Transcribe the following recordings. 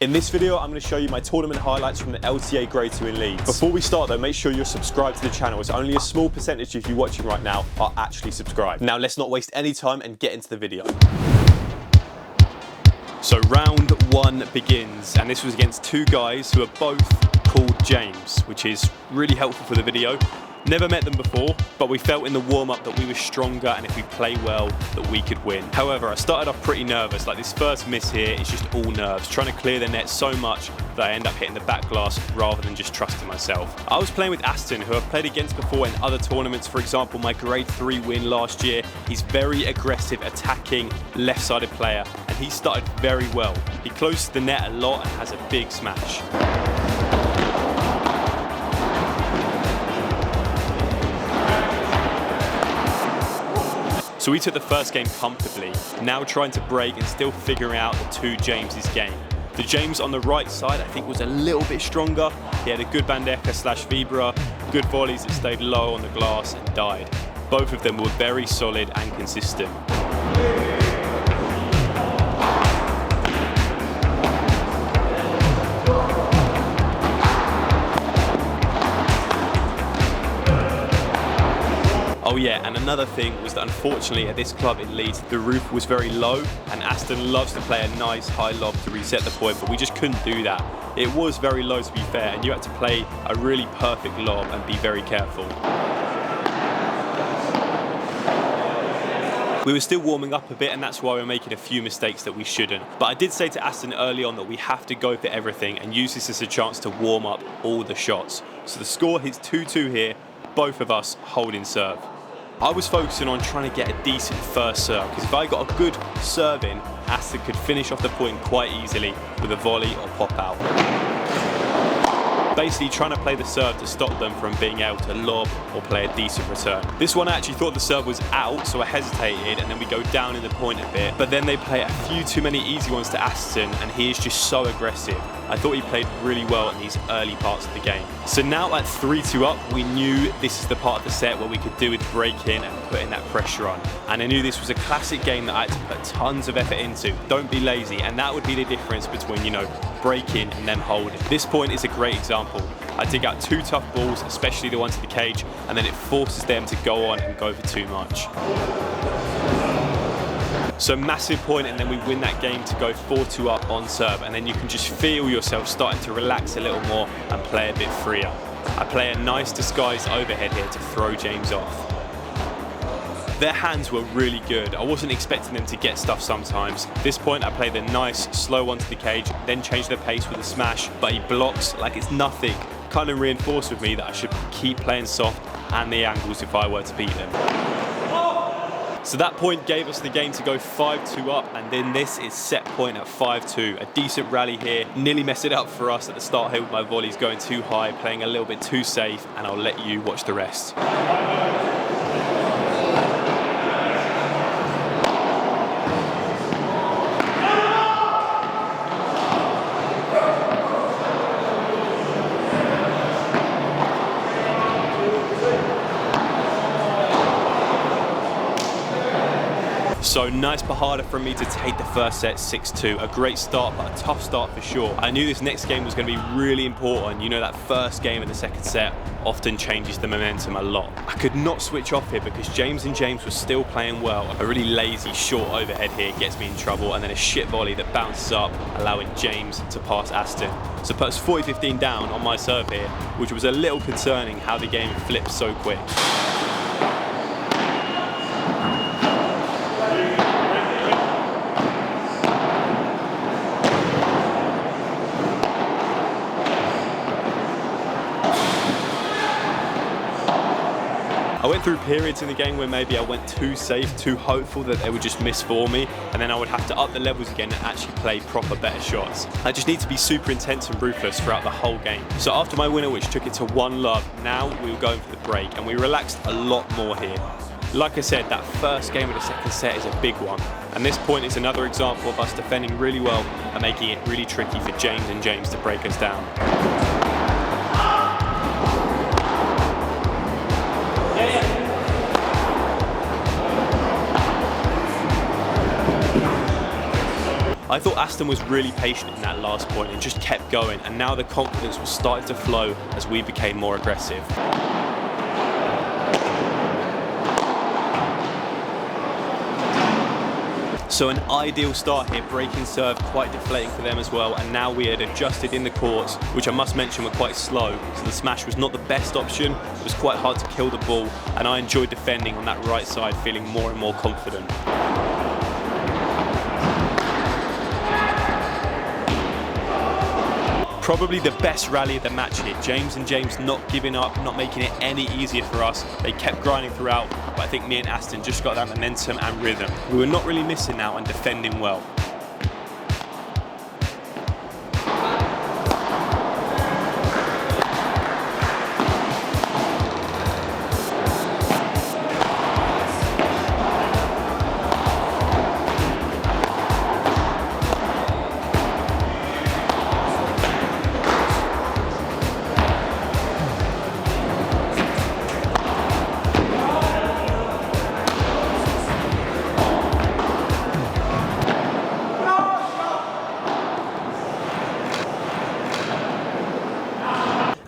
In this video, I'm going to show you my tournament highlights from the LTA Grade 2 in Leeds. Before we start though, make sure you're subscribed to the channel, as only a small percentage of you watching right now are actually subscribed. Now let's not waste any time and get into the video. So round one begins, and this was against two guys who are both called James, which is really helpful for the video. Never met them before, but we felt in the warm-up that we were stronger, and if we play well, that we could win. However, I started off pretty nervous. Like, this first miss here is just all nerves, trying to clear the net so much that I end up hitting the back glass rather than just trusting myself. I was playing with Aston, who I've played against before in other tournaments. For example, my grade 3 win last year. He's very aggressive, attacking, left-sided player, and he started very well. He closes the net a lot and has a big smash. So we took the first game comfortably, now trying to break and still figuring out the two James' game. The James on the right side I think was a little bit stronger. He had a good bandeja slash vibra, good volleys that stayed low on the glass and died. Both of them were very solid and consistent. Oh yeah, and another thing was that unfortunately at this club in Leeds, the roof was very low, and Aston loves to play a nice high lob to reset the point, but we just couldn't do that. It was very low, to be fair, and you had to play a really perfect lob and be very careful. We were still warming up a bit, and that's why we're making a few mistakes that we shouldn't. But I did say to Aston early on that we have to go for everything and use this as a chance to warm up all the shots. So the score is 2-2 here, both of us holding serve. I was focusing on trying to get a decent first serve, because if I got a good serve in, Aston could finish off the point quite easily with a volley or pop out. Basically trying to play the serve to stop them from being able to lob or play a decent return. This one I actually thought the serve was out, so I hesitated, and then we go down in the point a bit, but then they play a few too many easy ones to Aston, and he is just so aggressive. I thought he played really well in these early parts of the game. So now at 3-2 up, we knew this is the part of the set where we could do with breaking and putting that pressure on. And I knew this was a classic game that I had to put tons of effort into. Don't be lazy, and that would be the difference between, you know, breaking and then holding. This point is a great example. I dig out two tough balls, especially the one to the cage, and then it forces them to go on and go for too much. So massive point, and then we win that game to go 4-2 up on serve, and then you can just feel yourself starting to relax a little more and play a bit freer. I play a nice disguised overhead here to throw James off. Their hands were really good. I wasn't expecting them to get stuff sometimes. At this point I play the nice slow one to the cage, then change the pace with a smash, but he blocks like it's nothing. Kind of reinforced with me that I should keep playing soft and the angles if I were to beat them. So that point gave us the game to go 5-2 up, and then this is set point at 5-2. A decent rally here, nearly messed it up for us at the start here with my volleys going too high, playing a little bit too safe, and I'll let you watch the rest. So nice pahada from me to take the first set 6-2. A great start, but a tough start for sure. I knew this next game was going to be really important. You know, that first game in the second set often changes the momentum a lot. I could not switch off here because James were still playing well. A really lazy short overhead here gets me in trouble, and then a shit volley that bounces up, allowing James to pass Aston. So puts 40-15 down on my serve here, which was a little concerning how the game flipped so quick. I went through periods in the game where maybe I went too safe, too hopeful that they would just miss for me, and then I would have to up the levels again and actually play proper better shots. I just need to be super intense and ruthless throughout the whole game. So after my winner, which took it to 1 love, now we were going for the break, and we relaxed a lot more here. Like I said, that first game of the second set is a big one, and this point is another example of us defending really well and making it really tricky for James to break us down. I thought Aston was really patient in that last point and just kept going, and now the confidence was starting to flow as we became more aggressive. So an ideal start here, breaking serve, quite deflating for them as well, and now we had adjusted in the courts, which I must mention were quite slow, so the smash was not the best option. It was quite hard to kill the ball, and I enjoyed defending on that right side, feeling more and more confident. Probably the best rally of the match here. James and James not giving up, not making it any easier for us. They kept grinding throughout, but I think me and Aston just got that momentum and rhythm. We were not really missing out and defending well.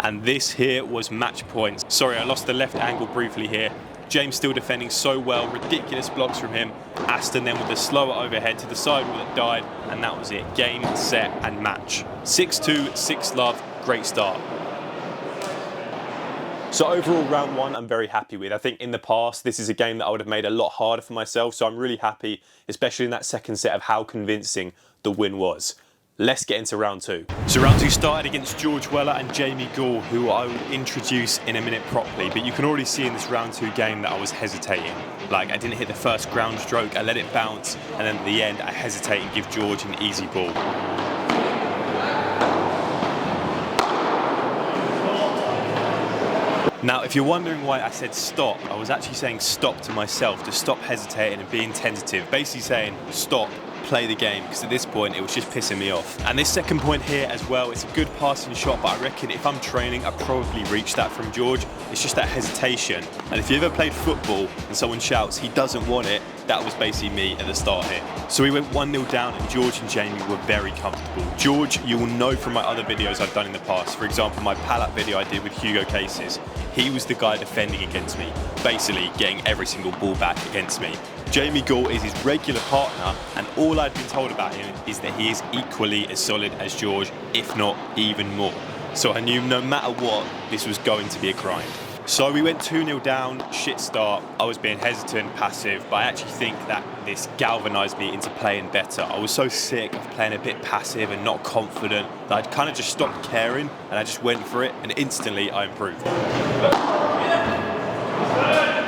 And this here was match points. Sorry, I lost the left angle briefly here. James still defending so well, ridiculous blocks from him. Aston then with the slower overhead to the sidewall that died, and that was it. Game, set, and match. 6-2, 6-love, great start. So overall, round one, I'm very happy with. I think in the past, this is a game that I would have made a lot harder for myself, so I'm really happy, especially in that second set, of how convincing the win was. Let's get into round two. So round two started against George Weller and Jamie Gould, who I will introduce in a minute properly, but you can already see in this round two game that I was hesitating. Like, I didn't hit the first ground stroke, I let it bounce, and then at the end, I hesitate and give George an easy ball. Now, if you're wondering why I said stop, I was actually saying stop to myself, to stop hesitating and being tentative, basically saying stop, play the game, because at this point it was just pissing me off. And this second point here as well, it's a good passing shot, but I reckon if I'm training, I probably reach that from George. It's just that hesitation. And if you ever played football and someone shouts he doesn't want it, that was basically me at the start here. So we went 1-0 down, and George and Jamie were very comfortable. George, you will know from my other videos I've done in the past, for example my Padel video I did with Hugo Cases, he was the guy defending against me, basically getting every single ball back against me. Jamie Gould is his regular partner, and all I've been told about him is that he is equally as solid as George, if not even more. So I knew no matter what, this was going to be a grind. So we went 2-0 down, shit start. I was being hesitant, passive, but I actually think that this galvanised me into playing better. I was so sick of playing a bit passive and not confident that I'd kind of just stopped caring, and I just went for it, and instantly I improved.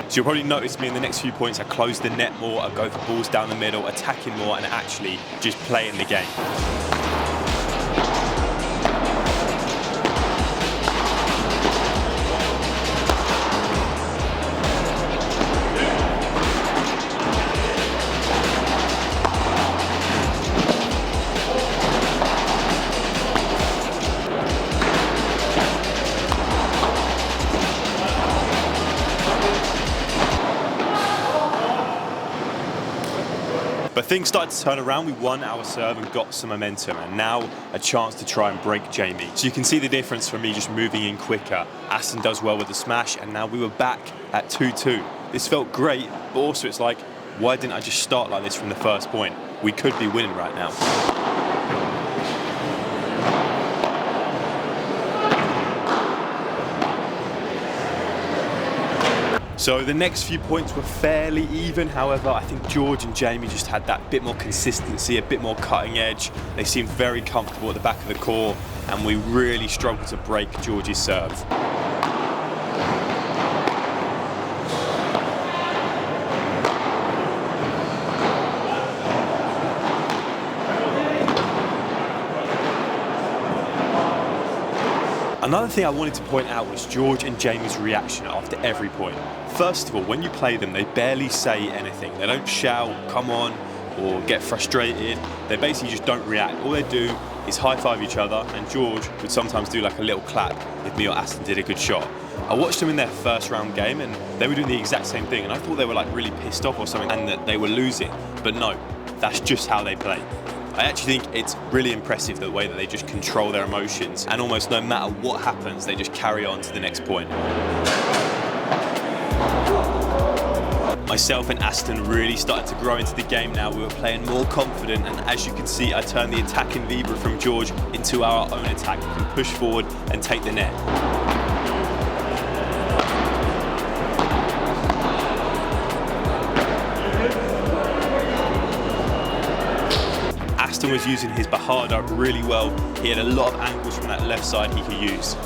So you'll probably notice me in the next few points, I close the net more, I go for balls down the middle, attacking more, and actually just playing the game. But things started to turn around. We won our serve and got some momentum, and now a chance to try and break Jamie. So you can see the difference from me just moving in quicker. Aston does well with the smash, and now we were back at 2-2. This felt great, but also it's like, why didn't I just start like this from the first point? We could be winning right now. So the next few points were fairly even. However, I think George and Jamie just had that bit more consistency, a bit more cutting edge. They seemed very comfortable at the back of the court, and we really struggled to break George's serve. Another thing I wanted to point out was George and Jamie's reaction after every point. First of all, when you play them, they barely say anything. They don't shout, come on, or get frustrated. They basically just don't react. All they do is high-five each other, and George would sometimes do like a little clap if me or Aston did a good shot. I watched them in their first round game, and they were doing the exact same thing, and I thought they were like really pissed off or something and that they were losing. But no, that's just how they play. I actually think it's really impressive the way that they just control their emotions, and almost no matter what happens, they just carry on to the next point. Myself and Aston really started to grow into the game now. We were playing more confident, and as you can see, I turned the attacking Vibra from George into our own attack. We can push forward and take the net. Aston was using his Bahada really well. He had a lot of angles from that left side he could use.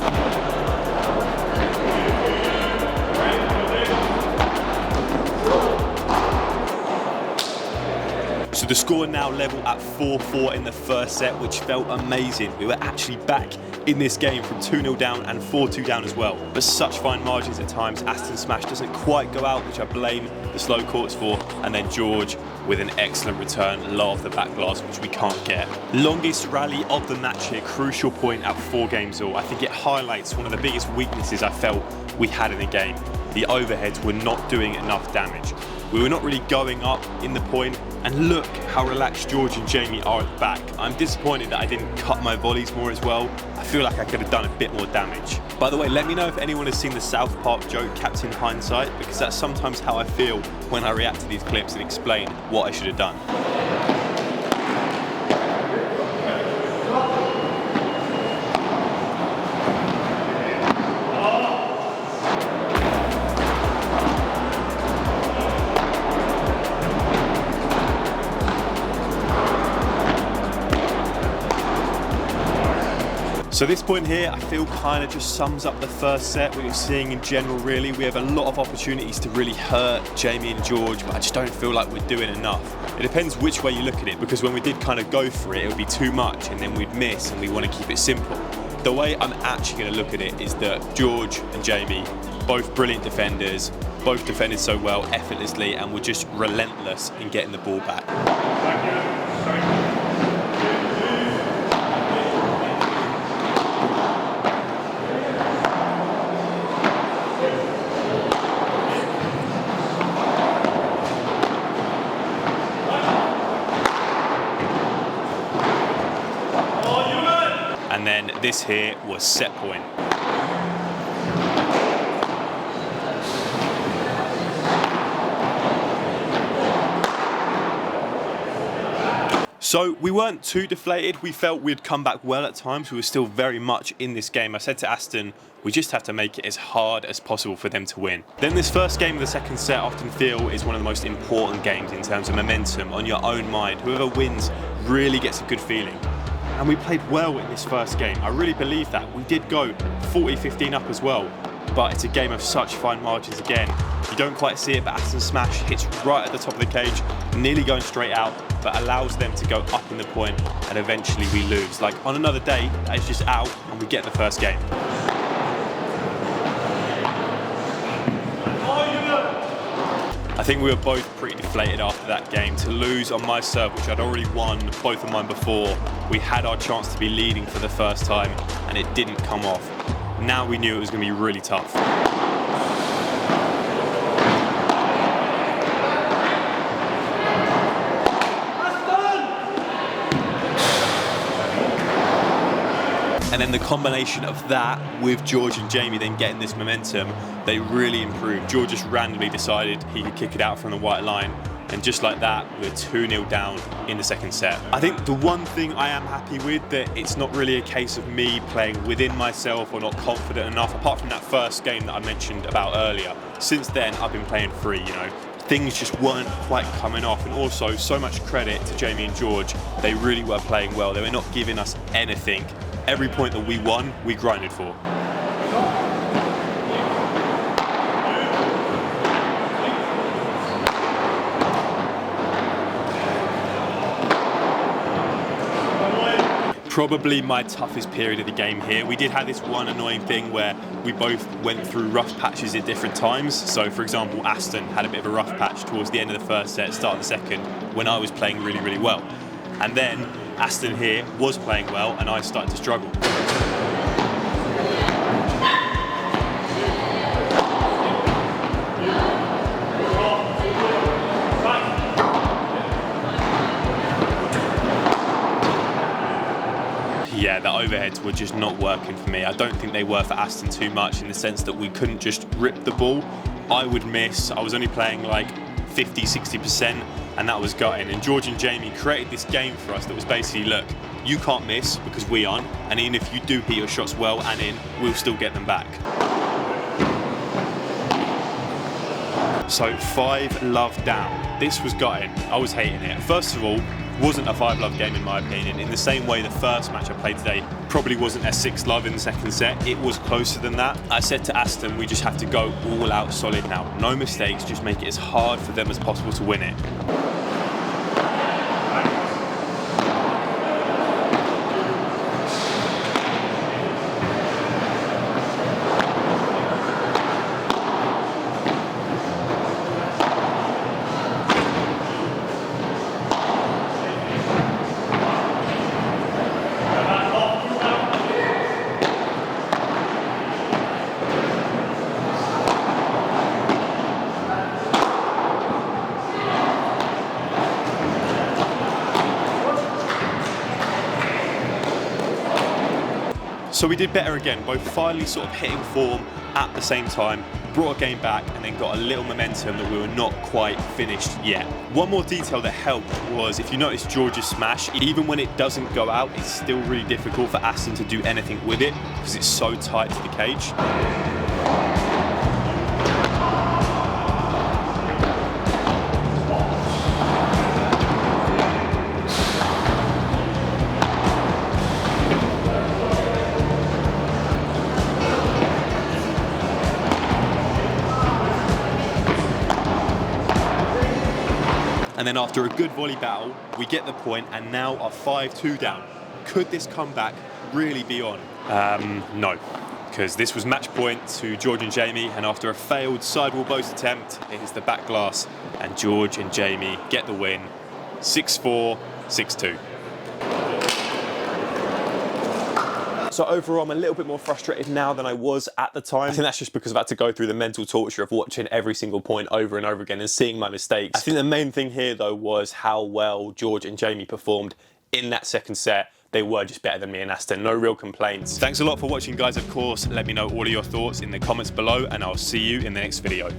So the score now level at 4-4 in the first set, which felt amazing. We were actually back in this game from 2-0 down and 4-2 down as well. But such fine margins at times. Aston's smash doesn't quite go out, which I blame the slow courts for. And then George with an excellent return, low off the back glass, which we can't get. Longest rally of the match here, crucial point at 4 games all. I think it highlights one of the biggest weaknesses I felt we had in the game. The overheads were not doing enough damage. We were not really going up in the point, and look how relaxed George and Jamie are at the back. I'm disappointed that I didn't cut my volleys more as well. I feel like I could have done a bit more damage. By the way, let me know if anyone has seen the South Park joke Captain Hindsight, because that's sometimes how I feel when I react to these clips and explain what I should have done. So this point here, I feel kind of just sums up the first set. What you're seeing in general, really. We have a lot of opportunities to really hurt Jamie and George, but I just don't feel like we're doing enough. It depends which way you look at it, because when we did kind of go for it, it would be too much, and then we'd miss, and we want to keep it simple. The way I'm actually going to look at it is that George and Jamie, both brilliant defenders, both defended so well, effortlessly, and were just relentless in getting the ball back. And then this here was set point. So we weren't too deflated. We felt we'd come back well at times. We were still very much in this game. I said to Aston, we just have to make it as hard as possible for them to win. Then this first game of the second set, I often feel, is one of the most important games in terms of momentum on your own mind. Whoever wins really gets a good feeling. And we played well in this first game. I really believe that. We did go 40-15 up as well, but it's a game of such fine margins again. You don't quite see it, but Aston's smash hits right at the top of the cage, nearly going straight out, but allows them to go up in the point, and eventually we lose. Like on another day, it's just out and we get the first game. I think we were both pretty deflated after that game. To lose on my serve, which I'd already won both of mine before, we had our chance to be leading for the first time, and it didn't come off. Now we knew it was going to be really tough. And then the combination of that with George and Jamie then getting this momentum, they really improved. George just randomly decided he could kick it out from the white line, and just like that, we're 2-0 down in the second set. I think the one thing I am happy with, that it's not really a case of me playing within myself or not confident enough, apart from that first game that I mentioned about earlier. Since then, I've been playing free, you know. Things just weren't quite coming off, and also so much credit to Jamie and George. They really were playing well. They were not giving us anything. Every point that we won, we grinded for. Probably my toughest period of the game here. We did have this one annoying thing where we both went through rough patches at different times. So for example, Aston had a bit of a rough patch towards the end of the first set, start of the second, when I was playing really, really well. And then Aston here was playing well, and I started to struggle. yeah, the overheads were just not working for me. I don't think they were for Aston too much, in the sense that we couldn't just rip the ball. I would miss. I was only playing like 50, 60%, and that was gutting. And George and Jamie created this game for us that was basically, look, you can't miss because we aren't, and even if you do hit your shots well and in, we'll still get them back. So 5-love down. This was gutting. I was hating it. First of all, wasn't a 5-love game in my opinion. In the same way the first match I played today probably wasn't a 6-love in the second set. It was closer than that. I said to Aston, we just have to go all out solid now. No mistakes, just make it as hard for them as possible to win it. So we did better again, both finally sort of hitting form at the same time, brought a game back, and then got a little momentum that we were not quite finished yet. One more detail that helped was, if you notice George's smash, even when it doesn't go out, it's still really difficult for Aston to do anything with it because it's so tight to the cage. And then after a good volley battle, we get the point and now are 5-2 down. Could this comeback really be on? No, because this was match point to George and Jamie, and after a failed sidewall boast attempt, it is the back glass, and George and Jamie get the win, 6-4, 6-2. So overall, I'm a little bit more frustrated now than I was at the time. I think that's just because I've had to go through the mental torture of watching every single point over and over again and seeing my mistakes. I think the main thing here though was how well George and Jamie performed in that second set. They were just better than me and Aston, no real complaints. Thanks a lot for watching, guys, of course. Let me know all of your thoughts in the comments below, and I'll see you in the next video.